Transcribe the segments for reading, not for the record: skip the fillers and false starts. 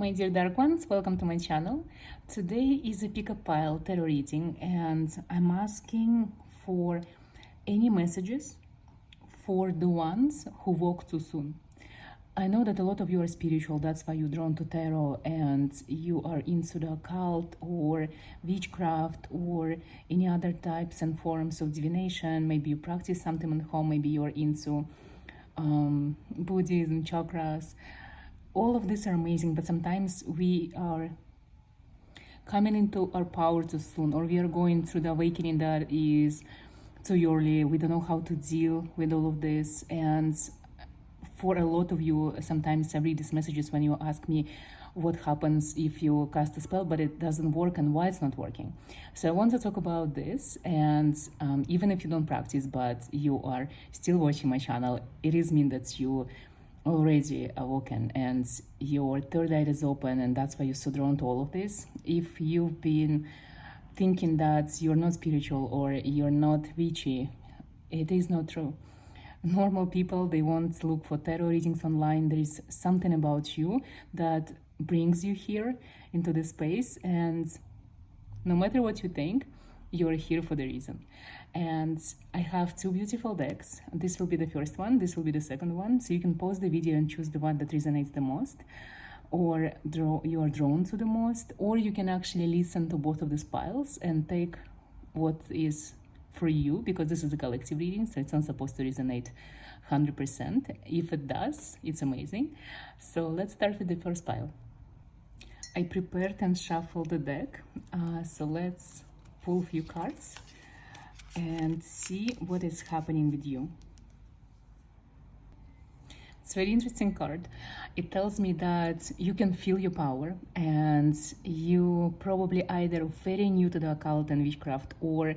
My dear dark ones, welcome to my channel. Today is a pick-up pile tarot reading and I'm asking for any messages for the ones who woke too soon. I know that a lot of you are spiritual, that's why you're drawn to tarot and you are into the occult or witchcraft or any other types and forms of divination. Maybe you practice something at home, maybe you're into Buddhism, chakras. All of these are amazing, but sometimes we are coming into our power too soon, or we are going through the awakening that is too early. We don't know how to deal with all of this. And for a lot of you, sometimes I read these messages when you ask me what happens if you cast a spell but it doesn't work and why it's not working. So I want to talk about this, and even if you don't practice but you are still watching my channel, it is mean that you already awoken and your third eye is open, and that's why you're so drawn to all of this. If you've been thinking that you're not spiritual or you're not witchy, it is not true. Normal people, they won't look for tarot readings online. There is something about you that brings you here into this space, and no matter what you think, you're here for the reason. And I have two beautiful decks. This will be the first one, this will be the second one, so you can pause the video and choose the one that resonates the most, or you are drawn to the most, or you can actually listen to both of these piles and take what is for you, because this is a collective reading, so it's not supposed to resonate 100%. If it does, it's amazing. So let's start with the first pile. I prepared and shuffled the deck, so let's pull a few cards and see what is happening with you. It's a very interesting card. It tells me that you can feel your power, and you probably either very new to the occult and witchcraft, or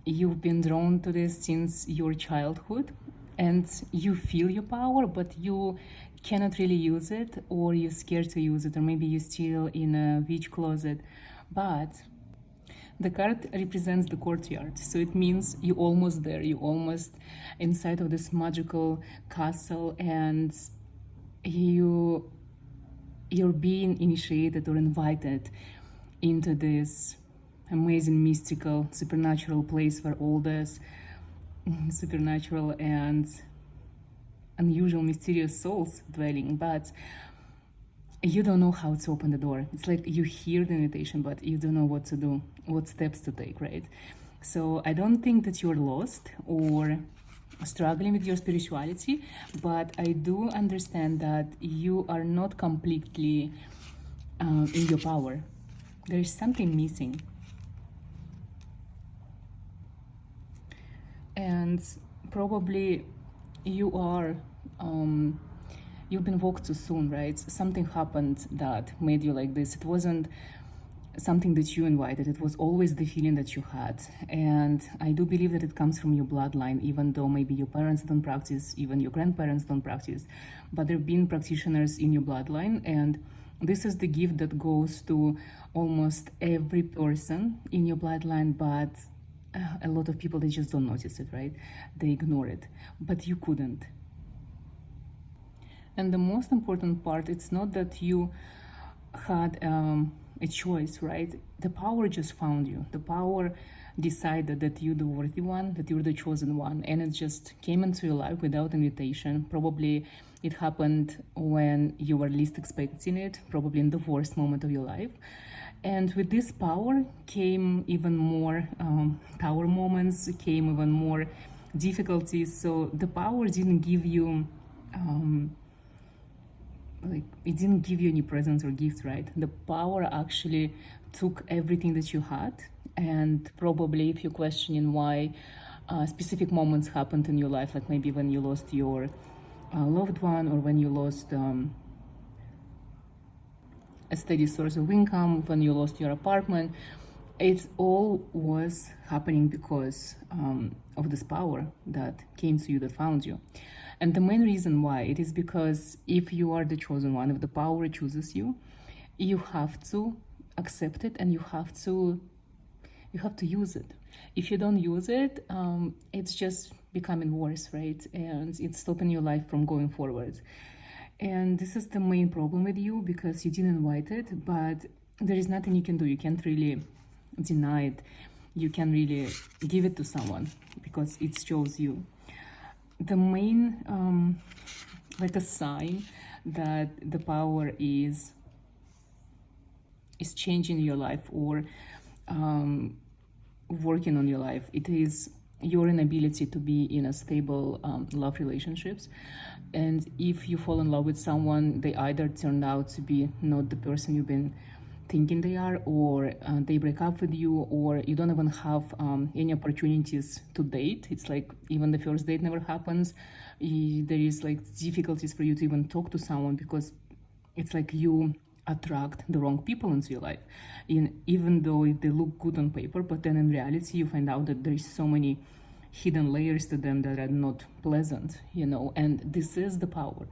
you've been drawn to this since your childhood, and you feel your power but you cannot really use it, or you're scared to use it, or maybe you're still in a witch closet. But the card represents the courtyard, so it means you're almost there, you're almost inside of this magical castle, and you're being initiated or invited into this amazing, mystical, supernatural place where all this supernatural and unusual, mysterious souls dwelling. But you don't know how to open the door. It's like you hear the invitation, but you don't know what to do, what steps to take, right? So I don't think that you're lost or struggling with your spirituality, but I do understand that you are not completely in your power. There is something missing. And probably you are you've been woke too soon, right? Something happened that made you like this. It wasn't something that you invited, it was always the feeling that you had. And I do believe that it comes from your bloodline, even though maybe your parents don't practice, even your grandparents don't practice, but there have been practitioners in your bloodline, and this is the gift that goes to almost every person in your bloodline. But a lot of people, they just don't notice it, right? They ignore it, but you couldn't. And the most important part, it's not that you had a choice, right? The power just found you. The power decided that you're the worthy one, that you're the chosen one, and it just came into your life without invitation. Probably it happened when you were least expecting it, probably in the worst moment of your life. And with this power came even more tower moments, came even more difficulties. So the power didn't give you it didn't give you any presents or gifts, right? The power actually took everything that you had. And probably if you're questioning why specific moments happened in your life, like maybe when you lost your loved one, or when you lost a steady source of income, when you lost your apartment, it all was happening because of this power that came to you, that found you. And the main reason why, it is because if you are the chosen one, if the power chooses you, you have to accept it, and you have to use it. If you don't use it, it's just becoming worse, right? And it's stopping your life from going forward. And this is the main problem with you, because you didn't invite it, but there is nothing you can do. You can't really deny it. You can really give it to someone because it shows you. The main, like a sign that the power is changing your life, or working on your life, it is your inability to be in a stable love relationships. And if you fall in love with someone, they either turned out to be not the person you've been thinking they are, or they break up with you, or you don't even have any opportunities to date. It's like even the first date never happens. There is like difficulties for you to even talk to someone, because it's like you attract the wrong people into your life, even though they look good on paper, but then in reality you find out that there's so many hidden layers to them that are not pleasant, you know. And this is the power,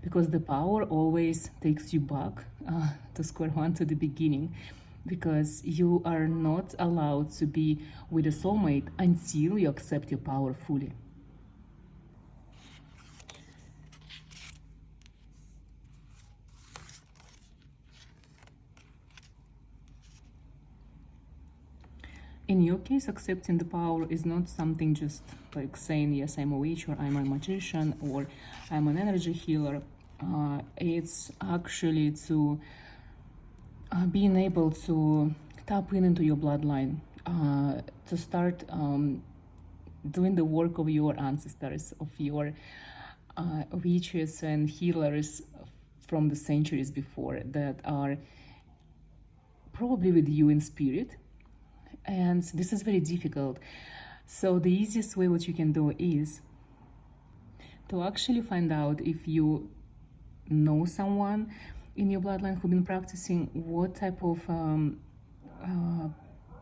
because the power always takes you back to square one, to the beginning, because you are not allowed to be with a soulmate until you accept your power fully. In your case, accepting the power is not something just like saying, yes, I'm a witch, or I'm a magician, or I'm an energy healer. It's actually to being able to tap into your bloodline, to start doing the work of your ancestors, of your witches and healers from the centuries before, that are probably with you in spirit. And this is very difficult. So the easiest way what you can do is to actually find out if you know someone in your bloodline who've been practicing, what type of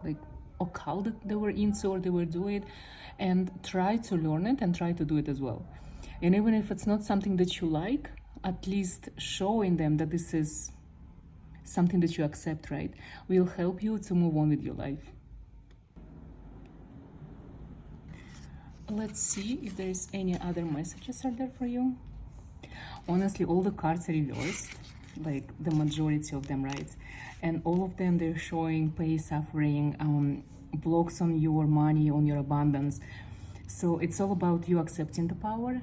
like occult they were into or they were doing, and try to learn it and try to do it as well. And even if it's not something that you like, at least showing them that this is something that you accept, right, will help you to move on with your life. Let's see if there's any other messages are there for you. Honestly, all the cards are reversed, like the majority of them, right? And all of them, they're showing pain, suffering, blocks on your money, on your abundance. So it's all about you accepting the power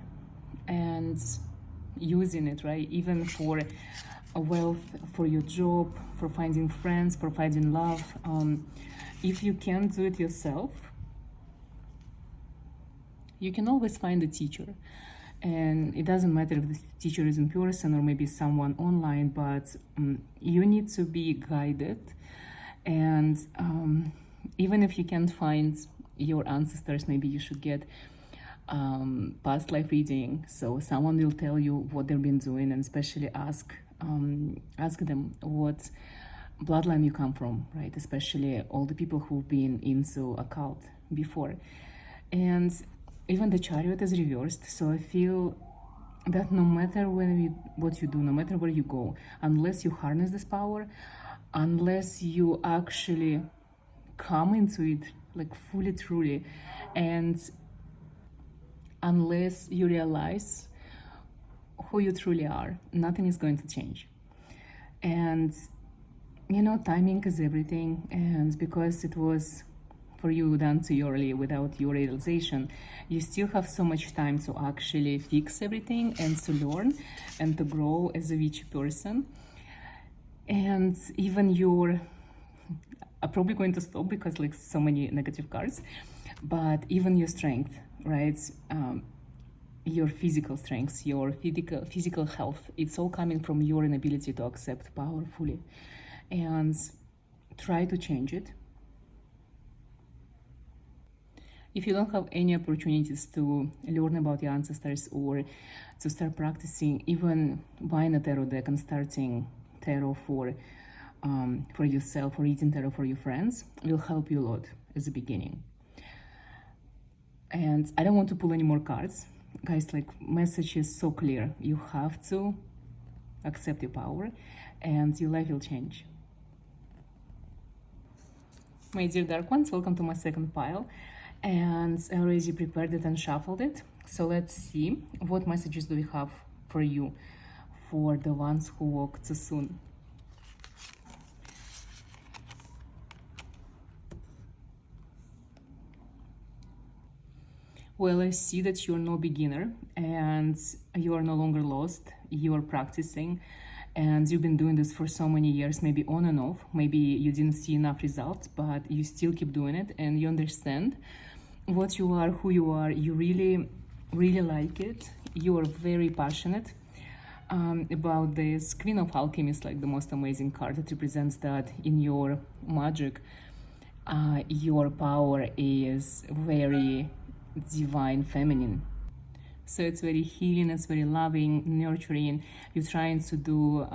and using it, right? Even for a wealth, for your job, for finding friends, for finding love. If you can't do it yourself, you can always find a teacher. And it doesn't matter if the teacher is in person or maybe someone online, but you need to be guided. And even if you can't find your ancestors, maybe you should get past life reading. So someone will tell you what they've been doing, and especially ask them what bloodline you come from, right? Especially all the people who've been into occult before. And even the Chariot is reversed, so I feel that no matter what you do, no matter where you go, unless you harness this power, unless you actually come into it like fully, truly, and unless you realize who you truly are, nothing is going to change. And you know, timing is everything, and because it was for you done too early without your realization, you still have so much time to actually fix everything and to learn and to grow as a witchy person. And even I'm probably going to stop because like so many negative cards, but even your strength, right? Your physical strength, your physical health, it's all coming from your inability to accept power fully. And try to change it. If you don't have any opportunities to learn about your ancestors or to start practicing, even buying a tarot deck and starting tarot for yourself or reading tarot for your friends will help you a lot as a beginning. And I don't want to pull any more cards. Guys, like, message is so clear. You have to accept your power and your life will change. My dear dark ones, welcome to my second pile. And I already prepared it and shuffled it. So let's see what messages do we have for you for the ones who walk too soon. Well, I see that you're no beginner and you are no longer lost. You are practicing and you've been doing this for so many years, maybe on and off. Maybe you didn't see enough results, but you still keep doing it and you understand what you are, who you are. You really, really like it. You are very passionate about this. Queen of Alchemy is like the most amazing card. It represents that in your magic, your power is very divine feminine. So it's very healing, it's very loving, nurturing. You're trying to do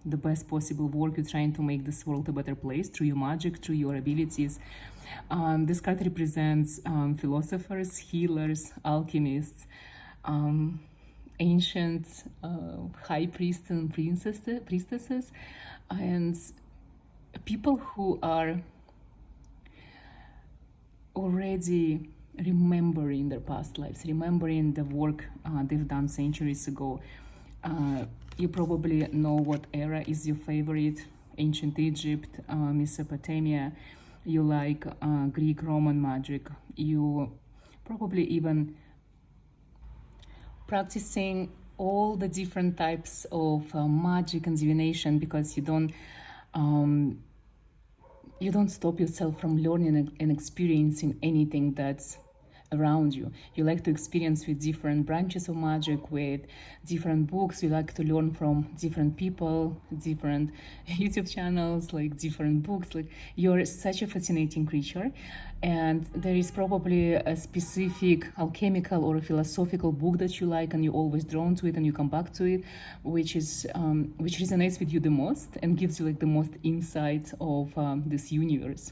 the best possible work. You're trying to make this world a better place through your magic, through your abilities. This card represents philosophers, healers, alchemists, ancient high priests and priestesses, and people who are already remembering their past lives, remembering the work they've done centuries ago. You probably know what era is your favorite: ancient Egypt, Mesopotamia. You like Greek, Roman magic. You probably even practicing all the different types of magic and divination, because you don't stop yourself from learning and experiencing anything that's around you. You like to experience with different branches of magic, with different books. You like to learn from different people, different YouTube channels, like different books. Like, you're such a fascinating creature, and there is probably a specific alchemical or a philosophical book that you like and you're always drawn to it and you come back to it, which resonates with you the most and gives you like the most insight of this universe.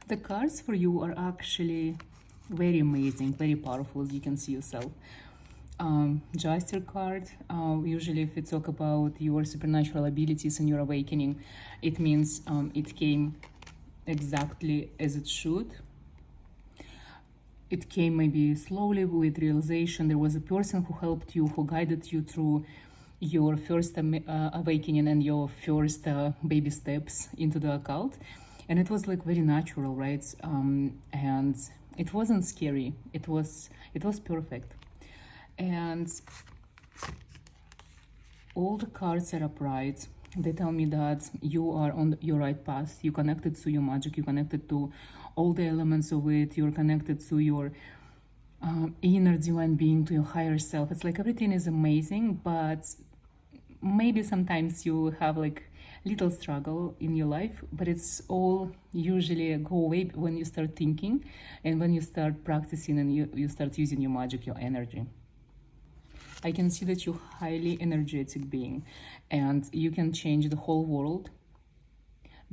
The cards for you are actually very amazing, very powerful, as you can see yourself. Justice card, usually if we talk about your supernatural abilities and your awakening, it means it came exactly as it should. It came maybe slowly with realization. There was a person who helped you, who guided you through your first awakening and your first baby steps into the occult. And it was like very natural, right? And it wasn't scary. It was perfect. And all the cards are upright. They tell me that you are on your right path. You connected to your magic. You connected to all the elements of it. You're connected to your inner divine being, to your higher self. It's like everything is amazing, but maybe sometimes you have like little struggle in your life, but it's all usually go away when you start thinking and when you start practicing and you start using your magic, your energy. I can see that you're highly energetic being and you can change the whole world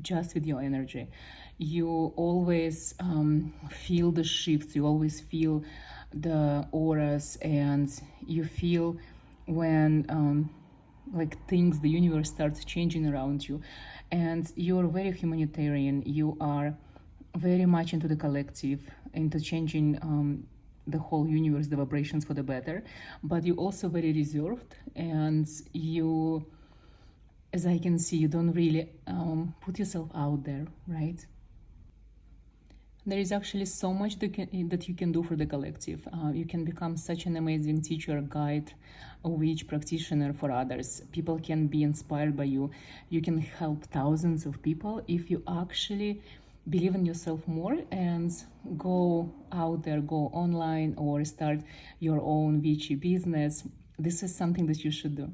just with your energy. You always feel the shifts, you always feel the auras, and you feel when like things, the universe starts changing around you. And you're very humanitarian. You are very much into the collective, into changing the whole universe, the vibrations for the better. But you're also very reserved, and you, as I can see, you don't really put yourself out there, right? There is actually so much that you can do for the collective. You can become such an amazing teacher, guide, a witch, practitioner for others. People can be inspired by you. You can help thousands of people if you actually believe in yourself more and go out there, go online, or start your own witchy business. This is something that you should do.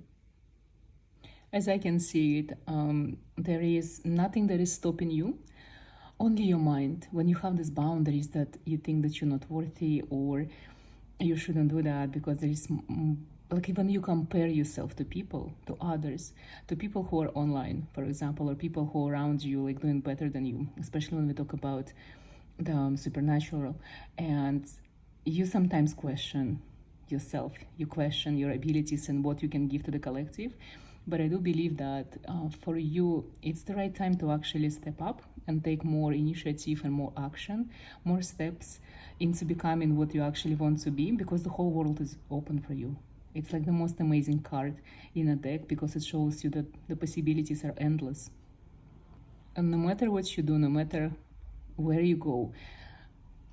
As I can see it, there is nothing that is stopping you. Only your mind. When you have these boundaries that you think that you're not worthy or you shouldn't do that, because there is, like, even you compare yourself to people, to others, to people who are online, for example, or people who are around you, like doing better than you, especially when we talk about the supernatural. And you sometimes question yourself, you question your abilities and what you can give to the collective. But I do believe that for you, it's the right time to actually step up and take more initiative and more action, more steps into becoming what you actually want to be, because the whole world is open for you. It's like the most amazing card in a deck because it shows you that the possibilities are endless. And no matter what you do, no matter where you go,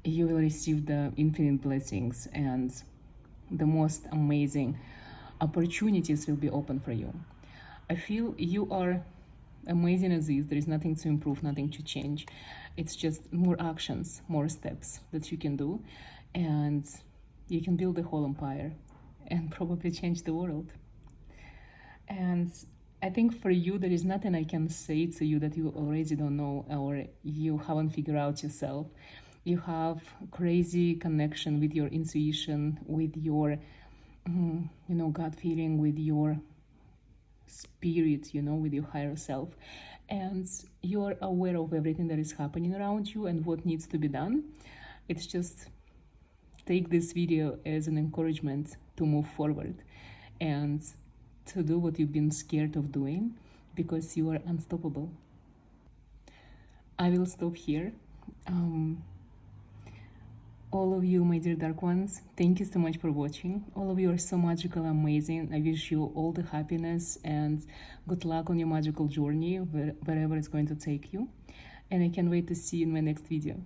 you will receive the infinite blessings and the most amazing opportunities will be open for you. I feel you are amazing as is. There is nothing to improve, nothing to change. It's just more actions, more steps that you can do, and you can build a whole empire and probably change the world. And I think for you, there is nothing I can say to you that you already don't know or you haven't figured out yourself. You have crazy connection with your intuition, with your, gut feeling, with your spirit, with your higher self. And you're aware of everything that is happening around you and what needs to be done. It's just take this video as an encouragement to move forward and to do what you've been scared of doing, because you are unstoppable. I will stop here. All of you, my dear dark ones, thank you so much for watching. All of you are so magical, amazing. I wish you all the happiness and good luck on your magical journey, wherever it's going to take you. And I can't wait to see you in my next video.